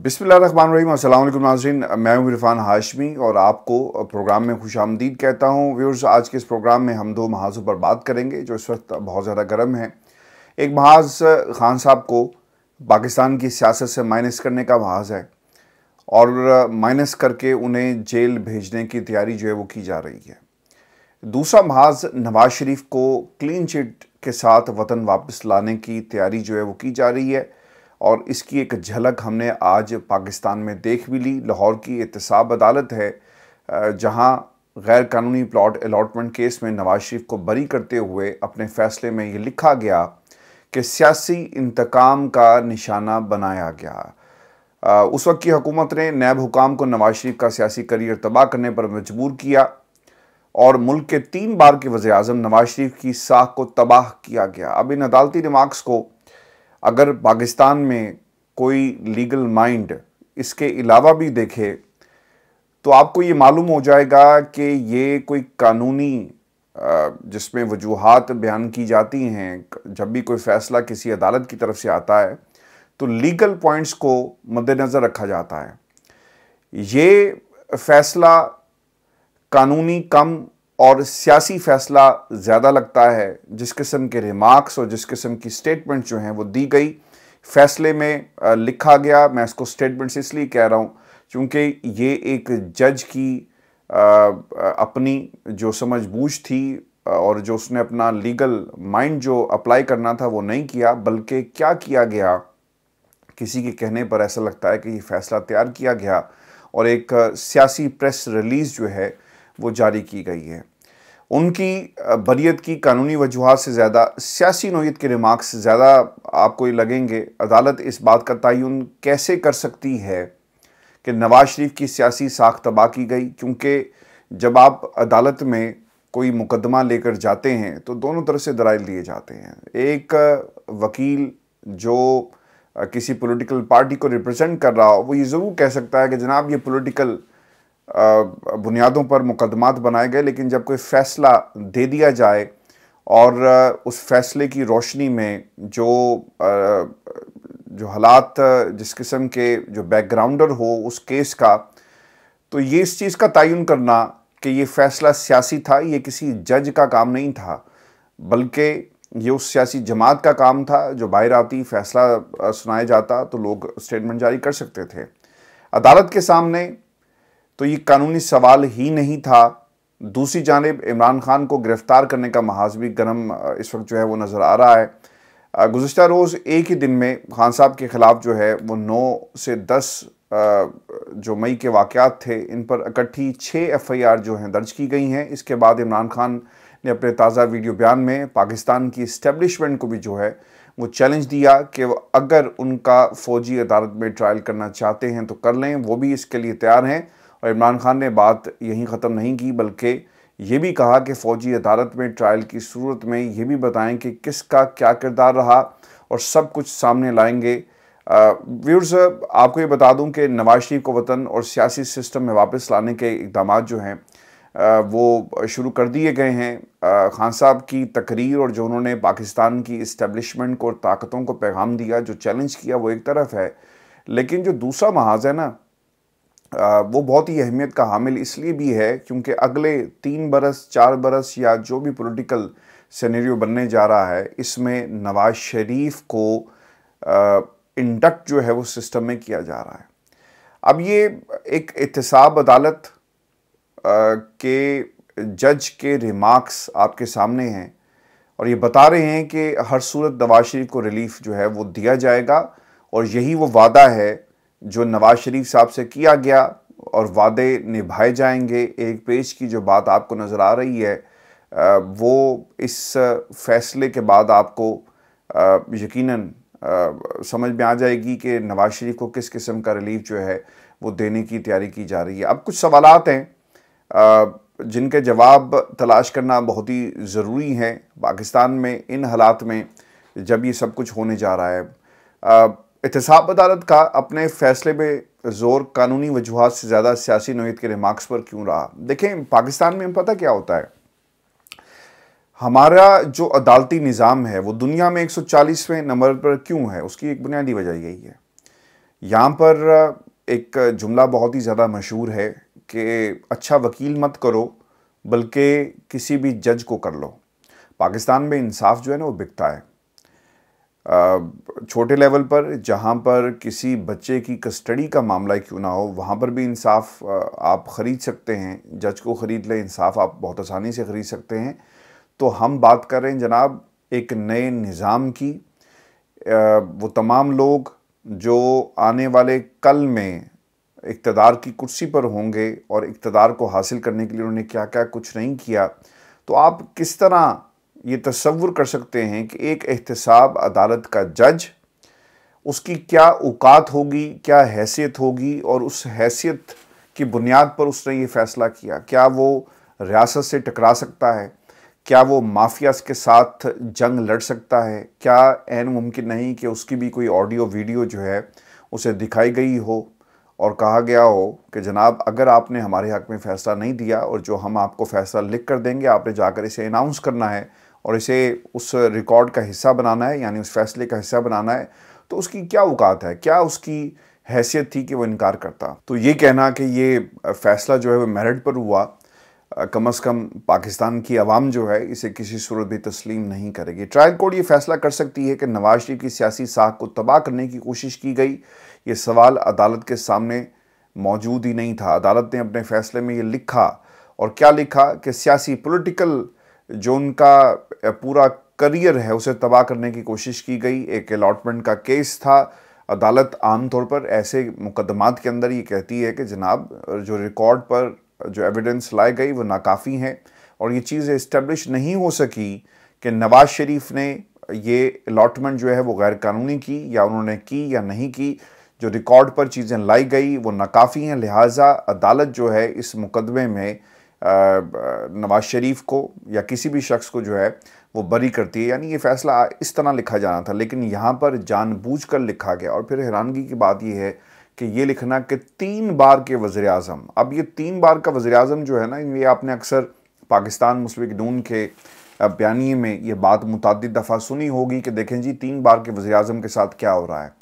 बिस्मिल्लाहिर्रहमानिर्रहीम। अस्सलाम वालेकुम नाज़रीन, मैं हूं इरफान हाशमी और आपको प्रोग्राम में खुशामदीद कहता हूं। व्यूअर्स, आज के इस प्रोग्राम में हम दो महाज़ों पर बात करेंगे जो इस वक्त बहुत ज़्यादा गर्म है। एक महाज़ खान साहब को पाकिस्तान की सियासत से माइनस करने का महाज़ है और माइनस करके उन्हें जेल भेजने की तैयारी जो है वो की जा रही है। दूसरा महाज़ नवाज शरीफ को क्लीन चिट के साथ वतन वापस लाने की तैयारी जो है वो की जा रही है और इसकी एक झलक हमने आज पाकिस्तान में देख भी ली। लाहौर की एहतसाब अदालत है जहां गैर कानूनी प्लॉट अलॉटमेंट केस में नवाज शरीफ को बरी करते हुए अपने फैसले में ये लिखा गया कि सियासी इंतकाम का निशाना बनाया गया। उस वक्त की हुकूमत ने नैब हुकाम को नवाज शरीफ का सियासी करियर तबाह करने पर मजबूर किया और मुल्क के 3 बार के वज़ीर-ए-आज़म नवाज शरीफ की साख को तबाह किया गया। अब इन अदालती रिमार्क्स को अगर पाकिस्तान में कोई लीगल माइंड इसके अलावा भी देखे तो आपको ये मालूम हो जाएगा कि ये कोई कानूनी जिसमें वजूहात बयान की जाती हैं। जब भी कोई फ़ैसला किसी अदालत की तरफ से आता है तो लीगल पॉइंट्स को मद्देनज़र रखा जाता है। ये फ़ैसला कानूनी कम और सियासी फ़ैसला ज़्यादा लगता है। जिस किस्म के रिमार्क्स और जिस किस्म की स्टेटमेंट जो हैं वो दी गई, फ़ैसले में लिखा गया। मैं इसको स्टेटमेंट्स इसलिए कह रहा हूँ क्योंकि ये एक जज की अपनी जो समझबूझ थी और जो उसने अपना लीगल माइंड जो अप्लाई करना था वो नहीं किया, बल्कि क्या किया गया, किसी के कहने पर ऐसा लगता है कि ये फ़ैसला तैयार किया गया और एक सियासी प्रेस रिलीज़ जो है वो जारी की गई है। उनकी बरियत की कानूनी वजूहात से ज़्यादा सियासी नोयत के रिमार्क्स ज़्यादा आपको ये लगेंगे। अदालत इस बात का तयन कैसे कर सकती है कि नवाज शरीफ की सियासी साख तबाह की गई, क्योंकि जब आप अदालत में कोई मुकदमा लेकर जाते हैं तो दोनों तरफ से दलाइल दिए जाते हैं। एक वकील जो किसी पॉलिटिकल पार्टी को रिप्रेजेंट कर रहा हो वो ये ज़रूर कह सकता है कि जनाब ये पॉलिटिकल बुनियादों पर मुकदमात बनाए गए, लेकिन जब कोई फ़ैसला दे दिया जाए और उस फैसले की रोशनी में जो हालात, जिस किस्म के जो बैकग्राउंडर हो उस केस का, तो ये इस चीज़ का तयन करना कि ये फ़ैसला सियासी था, ये किसी जज का काम नहीं था, बल्कि ये उस सियासी जमात का काम था। जो बाहर आती फ़ैसला सुनाया जाता तो लोग स्टेटमेंट जारी कर सकते थे। अदालत के सामने तो ये कानूनी सवाल ही नहीं था। दूसरी जानिब इमरान खान को गिरफ़्तार करने का महाज़ भी गर्म इस वक्त जो है वो नज़र आ रहा है। गुज़िश्ता रोज़ एक ही दिन में खान साहब के ख़िलाफ़ जो है वो 9 से 10 जो मई के वाक़यात थे, इन पर इकट्ठी 6 FIR जो हैं दर्ज की गई हैं। इसके बाद इमरान खान ने अपने ताज़ा वीडियो बयान में पाकिस्तान की इस्टेब्लिशमेंट को भी जो है वो चैलेंज दिया कि अगर उनका फ़ौजी अदालत में ट्रायल करना चाहते हैं तो कर लें, वो भी इसके लिए तैयार हैं। और इमरान खान ने बात यहीं ख़त्म नहीं की, बल्कि ये भी कहा कि फ़ौजी अदालत में ट्रायल की सूरत में ये भी बताएं कि किसका क्या किरदार रहा और सब कुछ सामने लाएंगे। व्यूअर्स, आपको ये बता दूं कि नवाज शरीफ को वतन और सियासी सिस्टम में वापस लाने के इक़दाम जो हैं वो शुरू कर दिए गए हैं। खान साहब की तकरीर और जो उन्होंने पाकिस्तान की इस्टेब्लिशमेंट को और ताकतों को पैगाम दिया, जो चैलेंज किया, वो एक तरफ है, लेकिन जो दूसरा महाज़ है ना, वो बहुत ही अहमियत का हामिल इसलिए भी है क्योंकि अगले 3 बरस 4 बरस या जो भी पॉलिटिकल सिनेरियो बनने जा रहा है, इसमें नवाज शरीफ को इंडक्ट जो है वो सिस्टम में किया जा रहा है। अब ये एक एहतसाब अदालत के जज के रिमार्क्स आपके सामने हैं और ये बता रहे हैं कि हर सूरत नवाज शरीफ को रिलीफ जो है वो दिया जाएगा और यही वो वादा है जो नवाज शरीफ साहब से किया गया और वादे निभाए जाएंगे। एक पेज की जो बात आपको नज़र आ रही है वो इस फैसले के बाद आपको यकीनन समझ में आ जाएगी कि नवाज शरीफ को किस किस्म का रिलीफ जो है वो देने की तैयारी की जा रही है। अब कुछ सवालात हैं जिनके जवाब तलाश करना बहुत ही ज़रूरी है पाकिस्तान में इन हालात में जब ये सब कुछ होने जा रहा है। एहतसाब अदालत का अपने फ़ैसले में ज़ोर कानूनी वजूहात से ज़्यादा सियासी नोयत के रिमार्क्स पर क्यों रहा? देखें, पाकिस्तान में पता क्या होता है, हमारा जो अदालती निज़ाम है वो दुनिया में 140वें नंबर पर क्यों है, उसकी एक बुनियादी वजह यही है। यहाँ पर एक जुमला बहुत ही ज़्यादा मशहूर है कि अच्छा वकील मत करो बल्कि किसी भी जज को कर लो। पाकिस्तान में इंसाफ जो है ना वो बिकता है। छोटे लेवल पर जहाँ पर किसी बच्चे की कस्टडी का मामला क्यों ना हो, वहाँ पर भी इंसाफ आप ख़रीद सकते हैं। जज को ख़रीद ले, इंसाफ आप बहुत आसानी से ख़रीद सकते हैं। तो हम बात कर रहे हैं जनाब एक नए निज़ाम की। वो तमाम लोग जो आने वाले कल में इक़्तिदार की कुर्सी पर होंगे और इक़्तिदार को हासिल करने के लिए उन्होंने क्या क्या कुछ नहीं किया, तो आप किस तरह ये तसव्वुर कर सकते हैं कि एक एहतसाब अदालत का जज, उसकी क्या औकात होगी, क्या हैसियत होगी, और उस हैसियत की बुनियाद पर उसने ये फ़ैसला किया। क्या वो रियासत से टकरा सकता है? क्या वो माफियाज के साथ जंग लड़ सकता है? क्या ऐन मुमकिन नहीं कि उसकी भी कोई ऑडियो वीडियो जो है उसे दिखाई गई हो और कहा गया हो कि जनाब अगर आपने हमारे हक़ में फ़ैसला नहीं दिया और जो हम आपको फ़ैसला लिख कर देंगे, आपने जाकर इसे अनाउंस करना है और इसे उस रिकॉर्ड का हिस्सा बनाना है, यानी उस फैसले का हिस्सा बनाना है, तो उसकी क्या औकात है, क्या उसकी हैसियत थी कि वो इनकार करता? तो ये कहना कि ये फ़ैसला जो है वो मेरिट पर हुआ, कम अज़ कम पाकिस्तान की आवाम जो है इसे किसी सूरत भी तस्लीम नहीं करेगी। ट्रायल कोर्ट ये फ़ैसला कर सकती है कि नवाज शरीफ की सियासी साख को तबाह करने की कोशिश की गई। ये सवाल अदालत के सामने मौजूद ही नहीं था। अदालत ने अपने फ़ैसले में ये लिखा, और क्या लिखा कि सियासी पॉलिटिकल जो उनका पूरा करियर है उसे तबाह करने की कोशिश की गई। एक अलॉटमेंट का केस था। अदालत आमतौर पर ऐसे मुकदमात के अंदर ये कहती है कि जनाब जो रिकॉर्ड पर जो एविडेंस लाई गई वो नाकाफ़ी हैं, और ये चीज़ इस्टेब्लिश नहीं हो सकी कि नवाज शरीफ ने ये अलॉटमेंट जो है वो गैर कानूनी की या उन्होंने की या नहीं की। जो रिकॉर्ड पर चीज़ें लाई गई वो नाकाफ़ी हैं। लिहाजा अदालत जो है इस मुकदमे में नवाज शरीफ को या किसी भी शख्स को जो है वो बरी करती है। यानी ये फ़ैसला इस तरह लिखा जाना था, लेकिन यहाँ पर जानबूझकर लिखा गया। और फिर हैरानगी की बात ये है कि ये लिखना कि 3 बार के वज़ीर-ए-आज़म, अब ये 3 बार का वज़ीर-ए-आज़म जो है ना, ये आपने अक्सर पाकिस्तान मुस्लिम लीग नून के बयानिए में ये बात मुतअद्दिद दफ़ा सुनी होगी कि देखें जी 3 बार के वज़ीर-ए-आज़म के साथ क्या हो रहा है।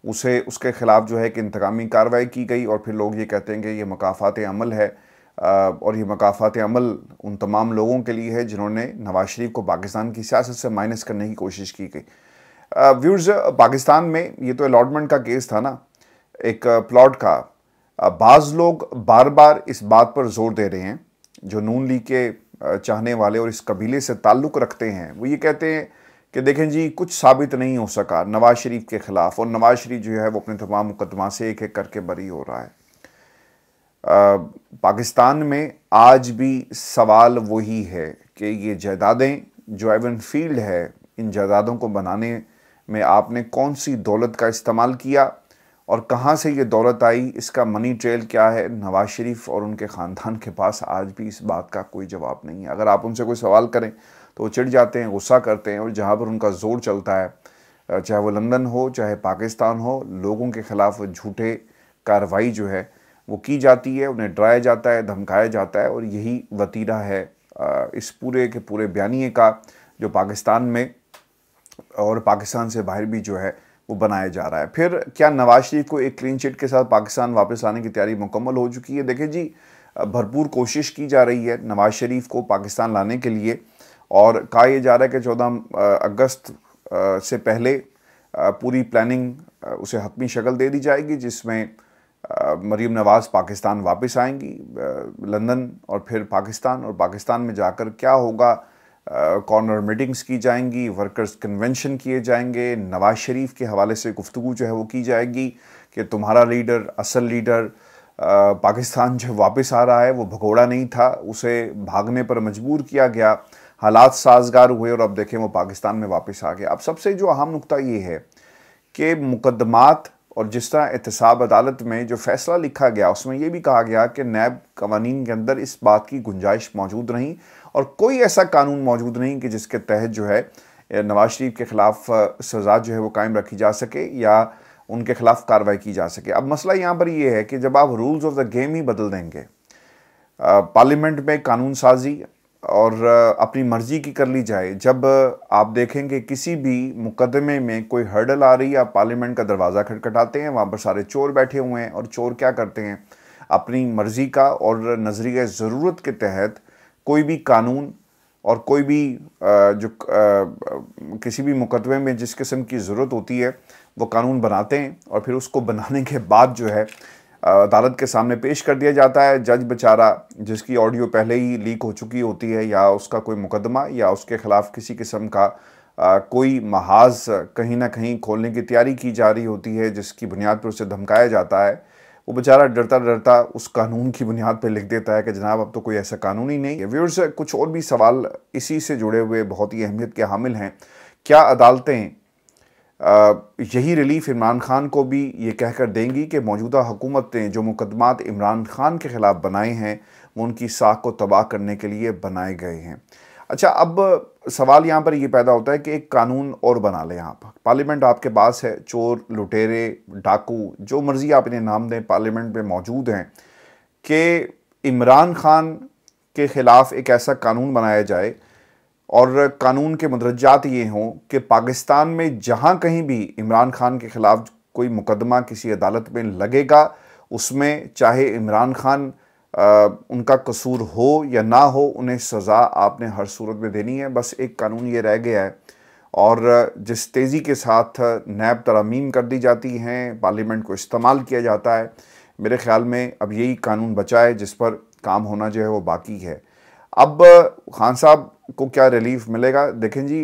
उसके ख़िलाफ़ जो है कि इंतकामी कार्रवाई की गई, और फिर लोग ये कहते हैं कि ये मकाफ़ात अमल है, और ये मकाफ़ात अमल उन तमाम लोगों के लिए है जिन्होंने नवाज शरीफ को पाकिस्तान की सियासत से माइनस करने की कोशिश की गई। व्यूअर्स, पाकिस्तान में ये तो अलॉटमेंट का केस था ना, एक प्लॉट का। बाज़ लोग बार बार इस बात पर जोर दे रहे हैं, जो नून लीग के चाहने वाले और इस कबीले से ताल्लुक़ रखते हैं, वो ये कहते हैं कि देखें जी कुछ साबित नहीं हो सका नवाज शरीफ के ख़िलाफ़, और नवाज शरीफ जो है वो अपने तमाम मुकदमा से एक एक करके बरी हो रहा है। पाकिस्तान में आज भी सवाल वही है कि ये जायदादें जो एवन फील्ड है, इन जायदादों को बनाने में आपने कौन सी दौलत का इस्तेमाल किया और कहाँ से ये दौलत आई, इसका मनी ट्रेल क्या है? नवाज शरीफ और उनके ख़ानदान के पास आज भी इस बात का कोई जवाब नहीं है। अगर आप उनसे कोई सवाल करें तो वो चिढ़ जाते हैं, गुस्सा करते हैं, और जहाँ पर उनका जोर चलता है, चाहे वो लंदन हो चाहे पाकिस्तान हो, लोगों के ख़िलाफ़ झूठे कार्रवाई जो है वो की जाती है, उन्हें डराया जाता है, धमकाया जाता है। और यही वतीरा है इस पूरे के पूरे बयानिए का, जो पाकिस्तान में और पाकिस्तान से बाहर भी जो है वो बनाया जा रहा है। फिर क्या नवाज शरीफ को एक क्लीन चिट के साथ पाकिस्तान वापस लाने की तैयारी मुकम्मल हो चुकी है? देखिए जी, भरपूर कोशिश की जा रही है नवाज शरीफ को पाकिस्तान लाने के लिए, और कहा यह जा रहा है कि 14 अगस्त से पहले पूरी प्लानिंग उसे हतमी शक्ल दे दी जाएगी, जिसमें मरीम नवाज़ पाकिस्तान वापस आएंगी, लंदन और फिर पाकिस्तान, और पाकिस्तान में जाकर क्या होगा, कॉर्नर मीटिंग्स की जाएंगी, वर्कर्स कन्वेंशन किए जाएंगे, नवाज शरीफ के हवाले से गुफ्तगू जो है वो की जाएगी कि तुम्हारा लीडर, असल लीडर पाकिस्तान जो वापस आ रहा है वो भगोड़ा नहीं था, उसे भागने पर मजबूर किया गया, हालात साजगार हुए और अब देखें वो पाकिस्तान में वापस आ गया। अब सबसे जो अहम नुक्ता ये है कि मुकदमात और जिस तरह एहतसाब अदालत में जो फ़ैसला लिखा गया उसमें यह भी कहा गया कि नैब कवानीन के अंदर इस बात की गुंजाइश मौजूद नहीं, और कोई ऐसा कानून मौजूद नहीं कि जिसके तहत जो है नवाज शरीफ के ख़िलाफ़ सज़ा जो है वो कायम रखी जा सके या उनके ख़िलाफ़ कार्रवाई की जा सके। अब मसला यहाँ पर ये है कि जब आप रूल्स ऑफ द गेम ही बदल देंगे, पार्लियामेंट में कानून साजी और अपनी मर्जी की कर ली जाए। जब आप देखेंगे किसी भी मुकदमे में कोई हर्डल आ रही है, आप पार्लियामेंट का दरवाज़ा खटखटाते हैं, वहाँ पर सारे चोर बैठे हुए हैं और चोर क्या करते हैं, अपनी मर्जी का और नज़रिया ज़रूरत के तहत कोई भी कानून और कोई भी किसी भी मुकदमे में जिस किस्म की ज़रूरत होती है वो कानून बनाते हैं और फिर उसको बनाने के बाद जो है अदालत के सामने पेश कर दिया जाता है। जज बेचारा, जिसकी ऑडियो पहले ही लीक हो चुकी होती है या उसका कोई मुकदमा या उसके ख़िलाफ़ किसी किस्म का कोई महाज कहीं ना कहीं खोलने की तैयारी की जा रही होती है, जिसकी बुनियाद पर उसे धमकाया जाता है, वो बेचारा डरता डरता उस कानून की बुनियाद पर लिख देता है कि जनाब अब तो कोई ऐसा कानून ही नहीं है। व्यूअर्स, कुछ और भी सवाल इसी से जुड़े हुए बहुत ही अहमियत के हामिल हैं। क्या अदालतें यही रिलीफ इमरान खान को भी ये कहकर देंगी कि मौजूदा हुकूमत ने जो मुकदमात इमरान खान के ख़िलाफ़ बनाए हैं वो उनकी साख को तबाह करने के लिए बनाए गए हैं? अच्छा, अब सवाल यहाँ पर ये पैदा होता है कि एक कानून और बना लें आप। पार्लियामेंट आपके पास है, चोर, लुटेरे, डाकू, जो मर्ज़ी आप इन्हें नाम दें, पार्लियामेंट में मौजूद हैं, कि इमरान खान के ख़िलाफ़ एक ऐसा कानून बनाया जाए और कानून के मदरजात ये हों कि पाकिस्तान में जहाँ कहीं भी इमरान खान के ख़िलाफ़ कोई मुकदमा किसी अदालत में लगेगा, उसमें चाहे इमरान खान उनका कसूर हो या ना हो, उन्हें सज़ा आपने हर सूरत में देनी है। बस एक कानून ये रह गया है और जिस तेज़ी के साथ नैब तरमीम कर दी जाती हैं, पार्लियामेंट को इस्तेमाल किया जाता है, मेरे ख़्याल में अब यही कानून बचा है जिस पर काम होना जो है वो बाकी है। अब खान साहब को क्या रिलीफ मिलेगा? देखें जी,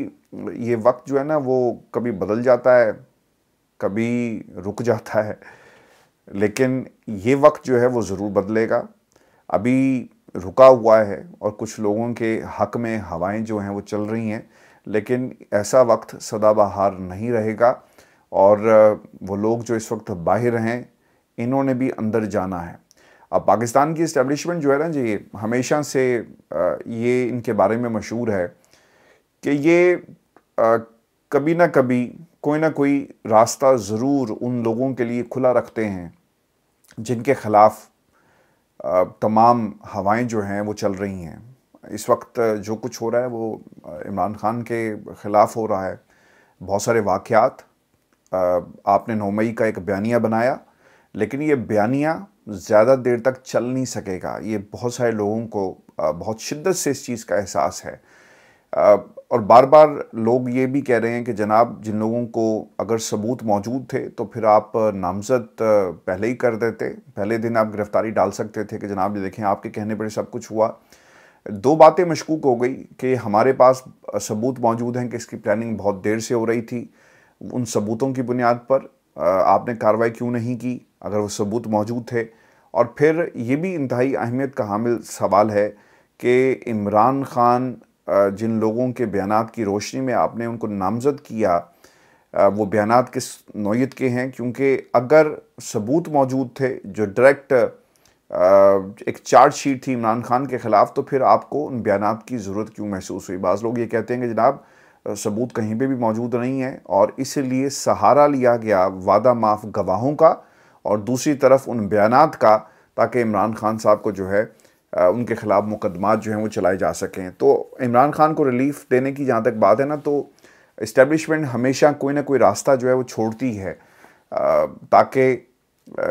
ये वक्त जो है ना वो कभी बदल जाता है, कभी रुक जाता है, लेकिन ये वक्त जो है वो ज़रूर बदलेगा। अभी रुका हुआ है और कुछ लोगों के हक़ में हवाएं जो हैं वो चल रही हैं, लेकिन ऐसा वक्त सदाबहार नहीं रहेगा और वो लोग जो इस वक्त बाहर हैं, इन्होंने भी अंदर जाना है। अब पाकिस्तान की इस्टेब्लिशमेंट जो है ना जी, हमेशा से ये इनके बारे में मशहूर है कि ये कभी ना कभी कोई ना कोई रास्ता ज़रूर उन लोगों के लिए खुला रखते हैं जिनके ख़िलाफ़ तमाम हवाएं जो हैं वो चल रही हैं। इस वक्त जो कुछ हो रहा है वो इमरान खान के ख़िलाफ़ हो रहा है। बहुत सारे वाक़यात, आपने 9 मई का एक बयानिया बनाया, लेकिन ये बयानिया ज़्यादा देर तक चल नहीं सकेगा। ये बहुत सारे लोगों को बहुत शिद्दत से इस चीज़ का एहसास है और बार बार लोग ये भी कह रहे हैं कि जनाब, जिन लोगों को अगर सबूत मौजूद थे तो फिर आप नामज़द पहले ही कर देते, पहले दिन आप गिरफ़्तारी डाल सकते थे कि जनाब ये देखें आपके कहने पर सब कुछ हुआ। दो बातें मशकूक हो गई कि हमारे पास सबूत मौजूद हैं कि इसकी प्लानिंग बहुत देर से हो रही थी, उन सबूतों की बुनियाद पर आपने कार्रवाई क्यों नहीं की अगर वो सबूत मौजूद थे। और फिर ये भी इंतहाई अहमियत का हामिल सवाल है कि इमरान खान जिन लोगों के बयानात की रोशनी में आपने उनको नामज़द किया, वो बयानात किस नौइयत के हैं? क्योंकि अगर सबूत मौजूद थे जो डायरेक्ट एक चार्जशीट थी इमरान खान के ख़िलाफ़, तो फिर आपको उन बयानात की ज़रूरत क्यों महसूस हुई? बाज़ लोग ये कहते हैं कि जनाब सबूत कहीं पे भी मौजूद नहीं है और इसलिए सहारा लिया गया वादा माफ़ गवाहों का और दूसरी तरफ उन बयानात का, ताकि इमरान खान साहब को जो है उनके ख़िलाफ़ मुकदमात जो हैं वो चलाए जा सकें। तो इमरान खान को रिलीफ़ देने की जहाँ तक बात है ना, तो इस्टेब्लिशमेंट हमेशा कोई ना कोई रास्ता जो है वो छोड़ती है ताकि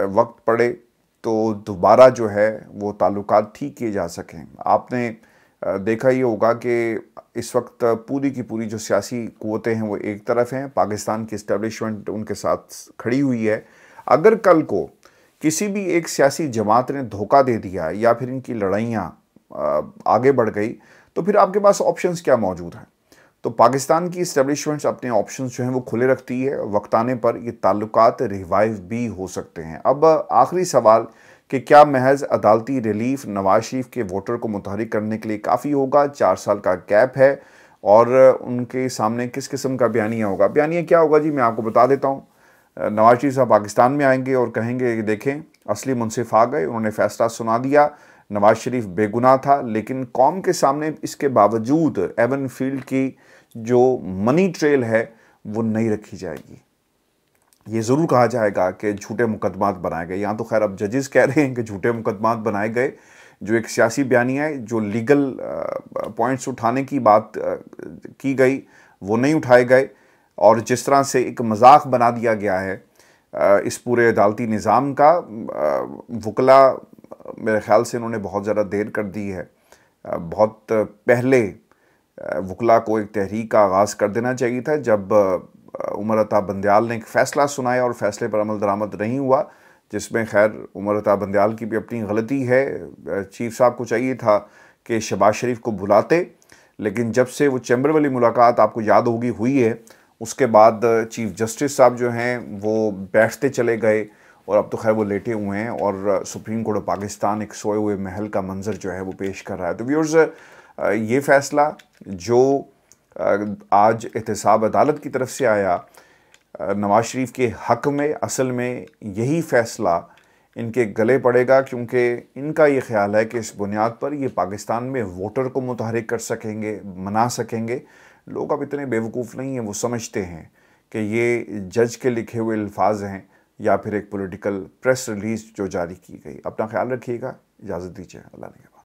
वक्त पड़े तो दोबारा जो है वो ताल्लुकात ठीक किए जा सकें। आपने देखा ही होगा कि इस वक्त पूरी की पूरी जो सियासी क़ुव्वतें हैं वो एक तरफ हैं, पाकिस्तान की इस्टेब्लिशमेंट उनके साथ खड़ी हुई है। अगर कल को किसी भी एक सियासी जमात ने धोखा दे दिया या फिर इनकी लड़ाइयाँ आगे बढ़ गई, तो फिर आपके पास ऑप्शंस क्या मौजूद हैं? तो पाकिस्तान की इस्टेब्लिशमेंट्स अपने ऑप्शंस जो हैं वो खुले रखती है, वक्त आने पर ये ताल्लुकात रिवाइव भी हो सकते हैं। अब आखिरी सवाल कि क्या महज अदालती रिलीफ नवाज शरीफ के वोटर को मुतहरिक करने के लिए काफ़ी होगा? 4 साल का गैप है और उनके सामने किस किस्म का बयानिया होगा? बयानिया क्या होगा जी, मैं आपको बता देता हूँ। नवाज शरीफ साहब पाकिस्तान में आएंगे और कहेंगे कि देखें असली मुंसिफ आ गए, उन्होंने फ़ैसला सुना दिया, नवाज शरीफ बेगुनाह था, लेकिन कौम के सामने इसके बावजूद एवन फील्ड की जो मनी ट्रेल है वो नहीं रखी जाएगी। ये ज़रूर कहा जाएगा कि झूठे मुकदमात बनाए गए। यहाँ तो खैर अब जजेस कह रहे हैं कि झूठे मुकदमात बनाए गए, जो एक सियासी बयानिया है, जो लीगल पॉइंट्स उठाने की बात की गई वो नहीं उठाए गए, और जिस तरह से एक मजाक बना दिया गया है इस पूरे अदालती निज़ाम का, वकला मेरे ख़्याल से इन्होंने बहुत ज़्यादा देर कर दी है। बहुत पहले वकला को एक तहरीक का आगाज़ कर देना चाहिए था। जब उमर अता बंदयाल ने एक फ़ैसला सुनाया और फैसले पर अमल दरामद नहीं हुआ, जिसमें खैर उमर अता बंदयाल की भी अपनी गलती है। चीफ साहब को चाहिए था कि शहबाज शरीफ को बुलाते, लेकिन जब से वो चैम्बर वाली मुलाकात आपको याद होगी हुई है, उसके बाद चीफ जस्टिस साहब जो हैं वो बैठते चले गए, और अब तो खैर वो लेटे हुए हैं और सुप्रीम कोर्ट ऑफ पाकिस्तान एक सोए हुए महल का मंजर जो है वो पेश कर रहा है। तो व्यूअर्स, ये फ़ैसला जो आज एहतसाब अदालत की तरफ से आया नवाज शरीफ के हक़ में, असल में यही फ़ैसला इनके गले पड़ेगा, क्योंकि इनका ये ख्याल है कि इस बुनियाद पर ये पाकिस्तान में वोटर को मुतहरिक कर सकेंगे, मना सकेंगे। लोग अब इतने बेवकूफ़ नहीं हैं, वो समझते हैं कि ये जज के लिखे हुए अल्फाज हैं या फिर एक पॉलिटिकल प्रेस रिलीज़ जो जारी की गई। अपना ख्याल रखिएगा, इजाज़त दीजिए, अल्लाह ने।